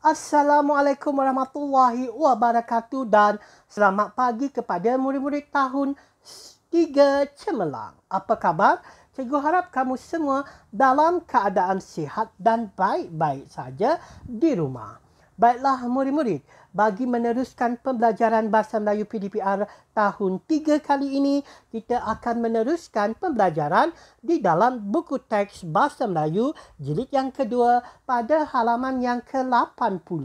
Assalamualaikum warahmatullahi wabarakatuh dan selamat pagi kepada murid-murid tahun 3 Cemerlang. Apa khabar? Cikgu harap kamu semua dalam keadaan sihat dan baik-baik saja di rumah. Baiklah murid-murid, bagi meneruskan pembelajaran Bahasa Melayu PDPR tahun 3 kali ini, kita akan meneruskan pembelajaran di dalam buku teks Bahasa Melayu jilid yang kedua pada halaman yang ke-80.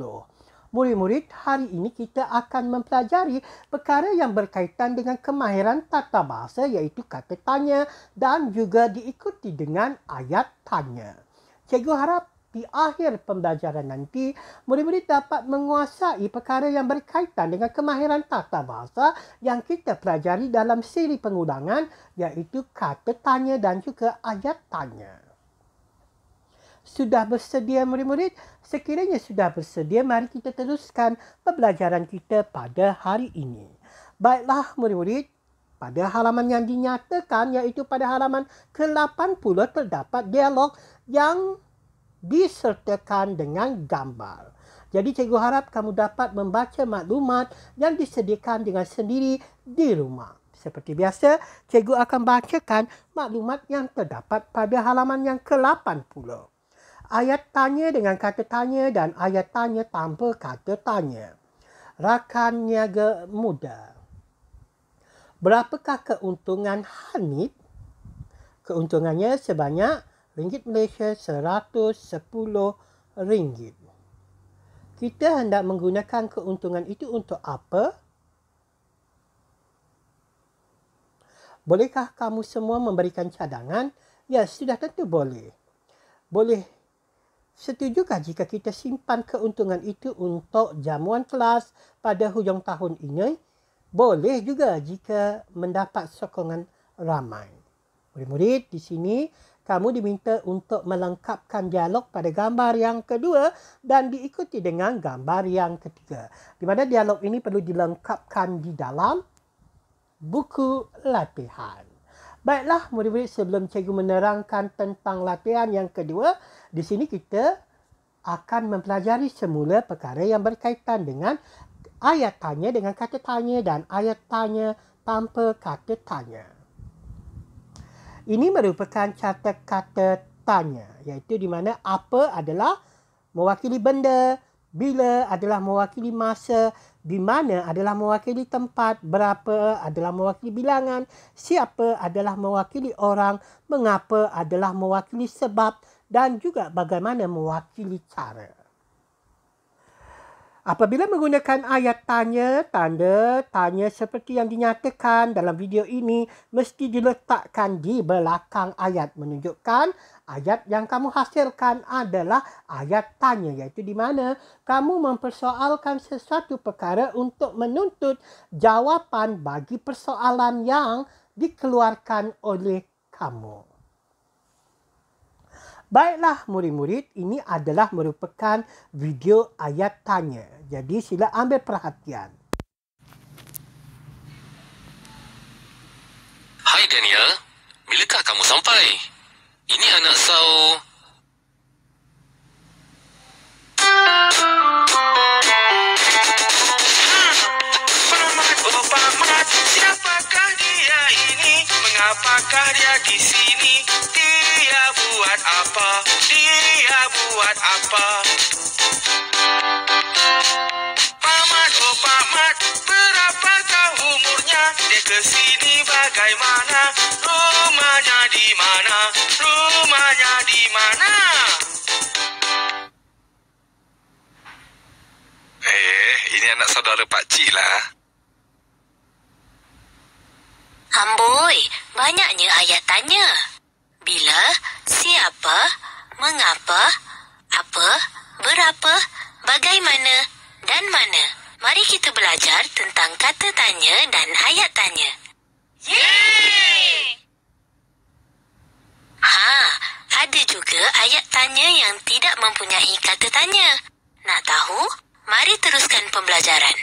Murid-murid, hari ini kita akan mempelajari perkara yang berkaitan dengan kemahiran tata bahasa iaitu kata tanya dan juga diikuti dengan ayat tanya. Cikgu harap di akhir pembelajaran nanti, murid-murid dapat menguasai perkara yang berkaitan dengan kemahiran tata bahasa yang kita pelajari dalam siri pengulangan iaitu kata tanya dan juga ayat tanya. Sudah bersedia murid-murid? Sekiranya sudah bersedia, mari kita teruskan pembelajaran kita pada hari ini. Baiklah murid-murid, pada halaman yang dinyatakan iaitu pada halaman ke-80 terdapat dialog yang disertakan dengan gambar. Jadi cikgu harap kamu dapat membaca maklumat yang disediakan dengan sendiri di rumah. Seperti biasa, cikgu akan bacakan maklumat yang terdapat pada halaman yang ke-80. Ayat tanya dengan kata tanya dan ayat tanya tanpa kata tanya. Rakan niaga muda. Berapakah keuntungan Hanif? Keuntungannya sebanyak ringgit Malaysia RM110. Kita hendak menggunakan keuntungan itu untuk apa? Bolehkah kamu semua memberikan cadangan? Ya, sudah tentu boleh. Boleh. Setujukah jika kita simpan keuntungan itu untuk jamuan kelas pada hujung tahun ini? Boleh juga jika mendapat sokongan ramai. Murid-murid, di sini kamu diminta untuk melengkapkan dialog pada gambar yang kedua dan diikuti dengan gambar yang ketiga. Di mana dialog ini perlu dilengkapkan di dalam buku latihan. Baiklah murid-murid, sebelum cikgu menerangkan tentang latihan yang kedua, di sini kita akan mempelajari semula perkara yang berkaitan dengan ayat tanya dengan kata tanya dan ayat tanya tanpa kata tanya. Ini merupakan cara kata tanya, iaitu di mana apa adalah mewakili benda, bila adalah mewakili masa, di mana adalah mewakili tempat, berapa adalah mewakili bilangan, siapa adalah mewakili orang, mengapa adalah mewakili sebab dan juga bagaimana mewakili cara. Apabila menggunakan ayat tanya, tanda tanya seperti yang dinyatakan dalam video ini mesti diletakkan di belakang ayat, menunjukkan ayat yang kamu hasilkan adalah ayat tanya, iaitu di mana kamu mempersoalkan sesuatu perkara untuk menuntut jawapan bagi persoalan yang dikeluarkan oleh kamu. Baiklah murid-murid, ini adalah merupakan video ayat tanya. Jadi sila ambil perhatian. Hai Daniel, bilakah kamu sampai? Ini anak Sau. Siapakah dia ini? Mengapakah dia di sini? Dia buat apa? Dia buat apa? Pamat, oh Pamat, berapakah umurnya? Dia kesini bagaimana? Rumahnya di mana? Rumahnya di mana? Ini anak saudara Pak Cik lah. Amboi, banyaknya ayat tanya. Bila, siapa, mengapa, apa, berapa, bagaimana, dan mana. Mari kita belajar tentang kata tanya dan ayat tanya. Yeay! Ada juga ayat tanya yang tidak mempunyai kata tanya. Nak tahu? Mari teruskan pembelajaran.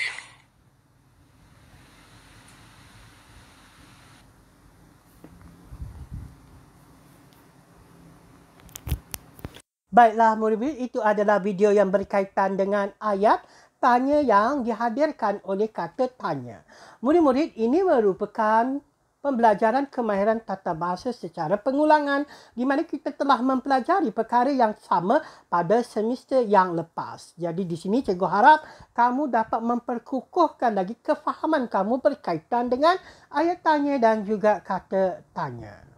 Baiklah murid-murid, itu adalah video yang berkaitan dengan ayat tanya yang dihadirkan oleh kata tanya. Murid-murid, ini merupakan pembelajaran kemahiran tata bahasa secara pengulangan di mana kita telah mempelajari perkara yang sama pada semester yang lepas. Jadi di sini cikgu harap kamu dapat memperkukuhkan lagi kefahaman kamu berkaitan dengan ayat tanya dan juga kata tanya.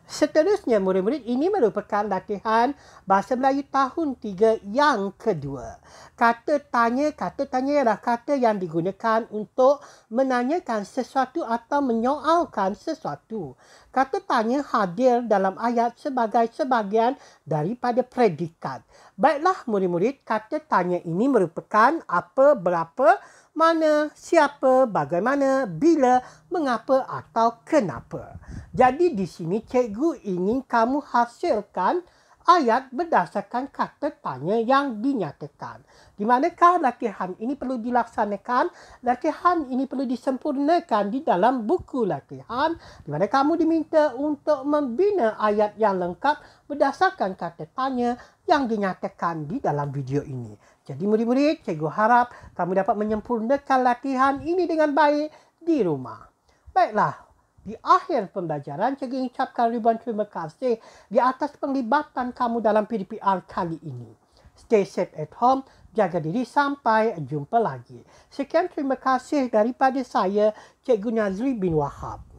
Seterusnya murid-murid, ini merupakan latihan Bahasa Melayu tahun 3 yang kedua. Kata tanya ialah kata yang digunakan untuk menanyakan sesuatu atau menyoalkan sesuatu. Kata tanya hadir dalam ayat sebagai sebahagian daripada predikat. Baiklah murid-murid, kata tanya ini merupakan apa, berapa, mana, siapa, bagaimana, bila, mengapa atau kenapa. Jadi di sini cikgu ingin kamu hasilkan ayat berdasarkan kata tanya yang dinyatakan. Di manakah latihan ini perlu dilaksanakan? Latihan ini perlu disempurnakan di dalam buku latihan di mana kamu diminta untuk membina ayat yang lengkap berdasarkan kata tanya yang dinyatakan di dalam video ini. Jadi murid-murid, cikgu harap kamu dapat menyempurnakan latihan ini dengan baik di rumah. Baiklah, di akhir pembelajaran, cikgu ucapkan ribuan terima kasih di atas penglibatan kamu dalam PDPR kali ini. Stay safe at home, jaga diri, sampai jumpa lagi. Sekian terima kasih daripada saya, Cikgu Nazri bin Wahab.